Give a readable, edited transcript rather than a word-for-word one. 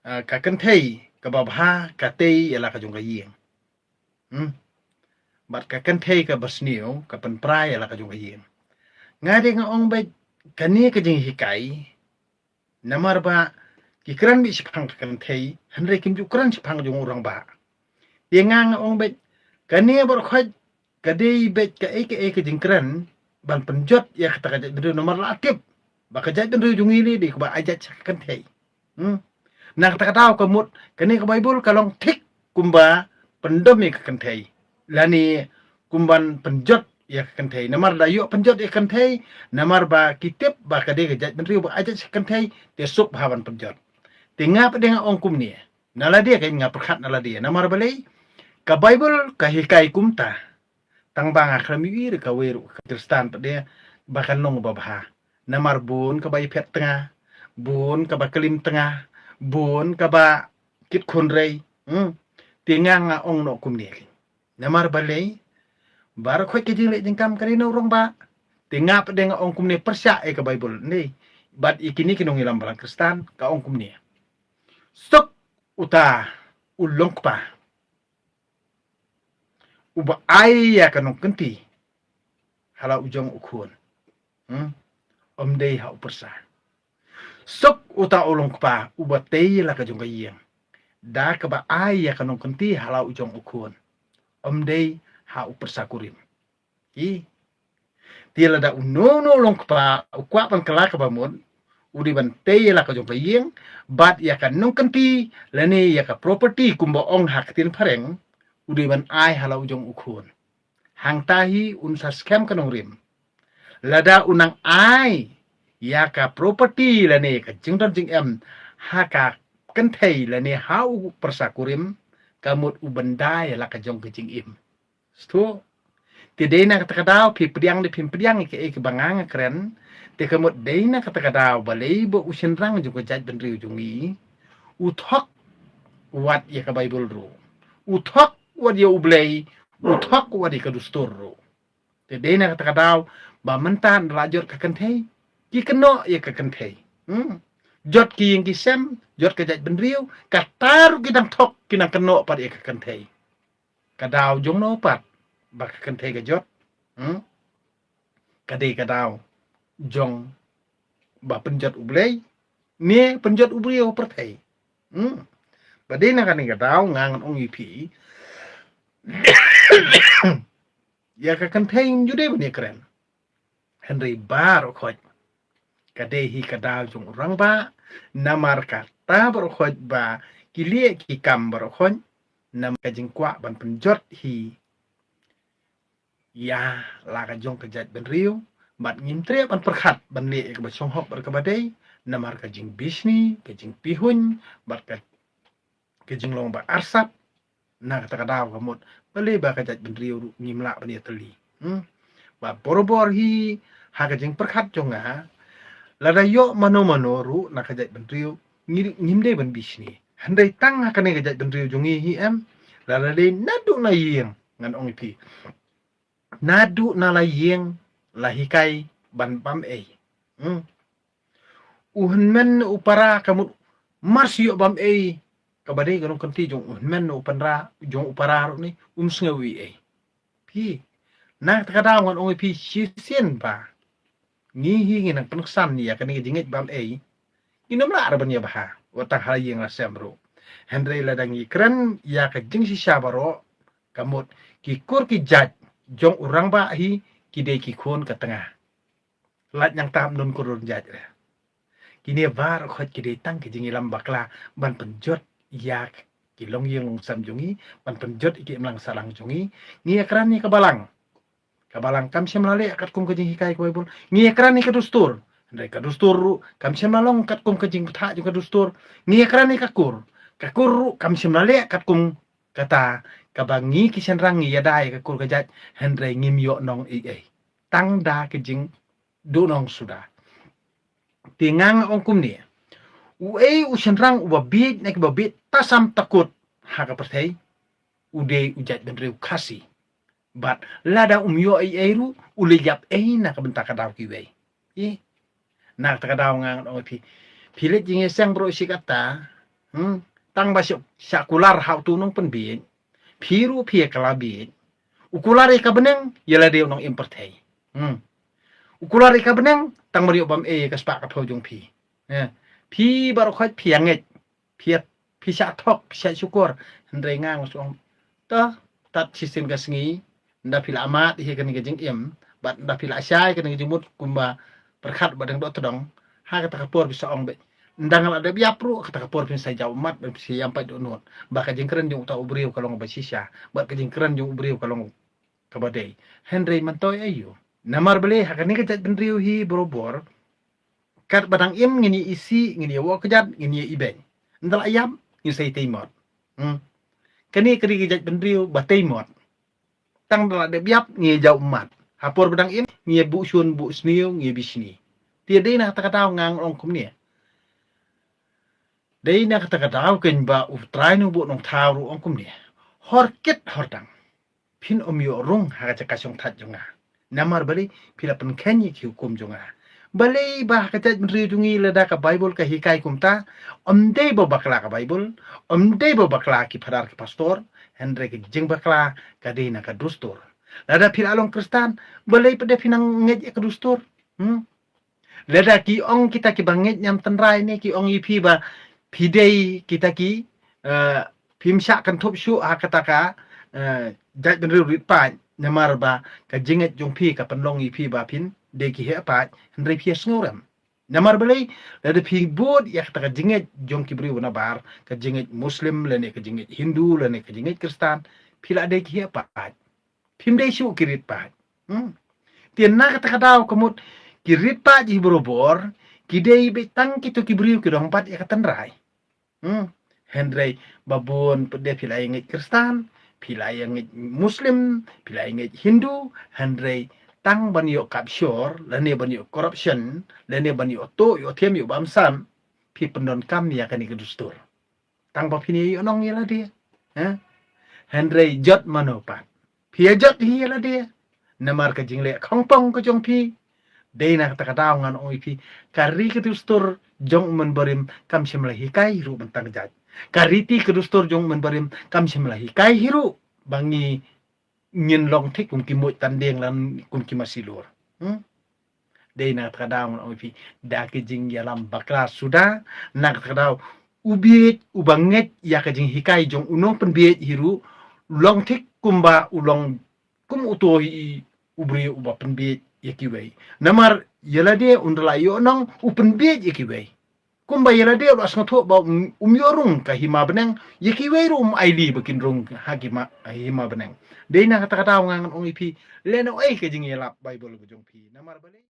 ka kan thei ka ba bha ka tei ela ka jong ka yeng bat ka kan thei ka basnio ka pan prai ela ka jong ka yeng ngade nga ong ba kani ka jing hikai namar ba ki kran bi sipang ka kan thei hanre kim ju kran sipang jong urang ba ye nga ong ba kani bor khoj ka dei bet ka e ka jing kran ban penjot ya kata ka bedu nomor latip ba ka jat bedu jong ili di ba ajat kan thei nak kata kata ka mut kani ka bible kalong thik kumba pendom ka kan thei lani kumban penjot ya kan thei namar da yo penjot ya kan thei namar ba kitip ba ka de jat benriu ba ajat kan thei te sup haban penjot tinga pa de nga ong kum ni nala dia ka nga perkhat nala dia namar balei ka bible ka hikai kumta tang banga krami wir ka weru kristan pa de ba kan nong ba bha namar bun ka bai phet tengah bun ka ba kelim tengah bun ka ba kit khun rei tinga nga ong no kum ni namar balei bar khoi ke jing le jing kam kari no rong ba tinga pa de nga ong kum ni persya e ka bible ni bat ikini kinong ilam balang kristan ka ong kum ni stok uta ulong pa uba ai ya kanong kenti hala ujong ukun om dei ha persa sok uta ulong pa uba tei la ka jong kayeng da ka ba ai ya kanong kenti hala ujong ukun om dei ha persa kurim tila da unono ulong pa ukwa pan kala ka bamon udi ban tei la ka jong kayeng bat ya kanong kenti lani ya ka property kumba ong hak tin pareng udi ban ai hala ujong ukun hang tahi unsa scam kanong rim lada unang ai ya ka property lani ka jingdon jing em ha ka kan thei lani hau persakurim kamut ubandai la ka jong ka jing im sto ti deina kata kadao pi pediang ke bangang keren te kamut deina kata kadao balei bo usenrang jong ka jat ben riu jongi uthok wat ya ka bible ro uthok wat ya ublei uthok wat ya ka dustur ro te deina kata kadao ba mentan rajot ka kan thei ki keno ya ka kan thei jot ki yang kisem jot ka jat ben riu ka taru ki dang thok ki nang keno par ya ka kan thei kadao jong no pat ba ka kan thei ka jot kadai kadao jong ba penjot ublei ne penjot ublei per thei badai na kan kadao ngang ong ipi ya ka kan thei jude bani keren Henry bar khoj kadai hi kadao jong orang ba namar kata bar khoj ba kilie ki kam bar khoj nam ka jing kwa ban penjot hi ya la ka jong ka jat ben riu bat ngin tre ban perkhat ban le ka ba chong hok bar ka badai namar ka jing bisni ka jing pihun bat ka jing long ba arsap na kata kadao ka mut bale ba ka jat ben riu ngimla ban ya teli ba borobor hi ha ka jing perkhat jong nga lada yo mano ru na ka jat ben riu ngimde ban bisni handai tang ha ka ne ka jat ben riu jongi hi em lada de nadu na yeng ngan ong ipi nadu na la yeng la hikai ban pam e uhen upara kamut mas yo bam e kabade ganong kanti jong uhen upanra jong upara ni sngawi e pi na takada ngon ong pi sien ba ngi hi nang penuksan ya kan ngi jingit bam e inom la arban ya bah watang hal yeng la semro Henry ladangi keren ya ka jing si sabaro kamut ki kur ki jaj jong urang ba hi kide ki khon ka tengah lat yang tam nun kurun jaj kini var khot kide tang ki jingi lam bakla ban penjot ya ki long yeng long sam jongi ban penjot ki mlang salang jongi ngi ekran ni kabalang kam sem lale akat kum ka jingi kai ko bol ngi ekran ni ka dustur ndai ka dustur kam sem lalong kat kum ka jing tha ju ka dustur ngi ekran ni ka kur kam sem lale akat kum kata kabangi ki senrang ya dai ka kur ka jat hendrai ngim yo nong e tang da ke jing do nong sudah tingang ong kum ni u senrang u babit nek babit tasam takut ha ka perthei ude ujat ben reu khasi bat lada yo e ru ulejap na ka bentak daw ki we na ta daw ngang ong pi pilet jing sang bro sikata tang ba syakular hau tu nong penbiet piru pie kalabit ukular ka beneng yala deu nong impertai ukular ka beneng tang mari bam ka spa ka phojong pi pi baru khat pianget piat pisah tok pisah syukur hendrai ngang song ta tat sisin gasngi nda pila amat hi kan ngejing im bat nda pila syai kan ngejing mut kumba perkhat badang dot todong ha kata kapor bisa ong be ndang ada biap ru kata kapor bisa jauh mat bisa sampai do not ba ka jing keren jung ta ubriu kalong ba sisa ba ka jing keren jung ubriu kalong kabadai hendrai mantoy ayo namar bele ha kan ngejat benriu hi borobor kat badang im ngini isi ngini wa kejat ngini iben ndal ayam ni sai timot kani kri gejat benriu ba timot tang dala de biap ngi jau mat hapor badang im ngi bu shun bu sniu ngi bisni tia dei na kata ngang ong kum ni dei na kata ken ba u trai nu bu nong thau ru ong kum ni horket hordang pin om yo rung ha ka kasong that jonga namar bali pila pen khanyi ki hukum jonga balai bah kata riungi leda ka Bible ka hikai kumta omdei bo bakla ka Bible omdei bo bakla ki phadar ki pastor hendre ki jing bakla ka dina ka dustur lada pil along kristan balai pada pinang ngej ka dustur leda ki ong kita ki banget nyam tenrai ni ki ong ipi ba pidei kita ki pimsya kan top syu ha kata ka jaj benriu rit pa namar ba ka jinget jong pi ka penlong ipi ba pin de ki he pa hendrai pia snguram namar balai lada pi bod ya kata jinget jong ki bri wana bar ka jinget muslim lene ka jinget hindu lene ka jinget kristan pila de ki he pa pim de syu kirit pa tien na kata daw kamut kirit pa ji borobor ki de be tang ki to ki bri ki dong pat ya kata rai hendrai babon pede pila nget kristan pila nget muslim pila nget hindu hendrai tang ban yo capture lane ban yo corruption lane ban yo to yo them yo bamsam pi pendon kam ya kan ikudustur tang ba pini yo nong yela dia hendrai jot manopat pi jot hi yela dia namar ka jingle khongpong ko jong pi deina kata kata ngan oi pi kari kudustur jong men barim kam shimla hikai ru bentang jaj kariti kudustur jong men barim kam shimla hikai hiru bangi ngin long tik kum ki mo tandeng lan kum ki masilur dei na kadang on pi da ke jing yalam bakla sudah nak kadang ubit ubanget ya ke jing hikai jong unong penbiet hiru long tik kumba ulong kum utoi ubri uba penbiet yakiwei namar yelade undla yo nong upenbiet yakiwei kumba yelade ulas ngato ba umyorung ka hima beneng yakiwei rum aili bakin rung hagima hima beneng dei na kata-kata ngangan ong ipi leno ai ke jing yelap Bible bujong pi namar bale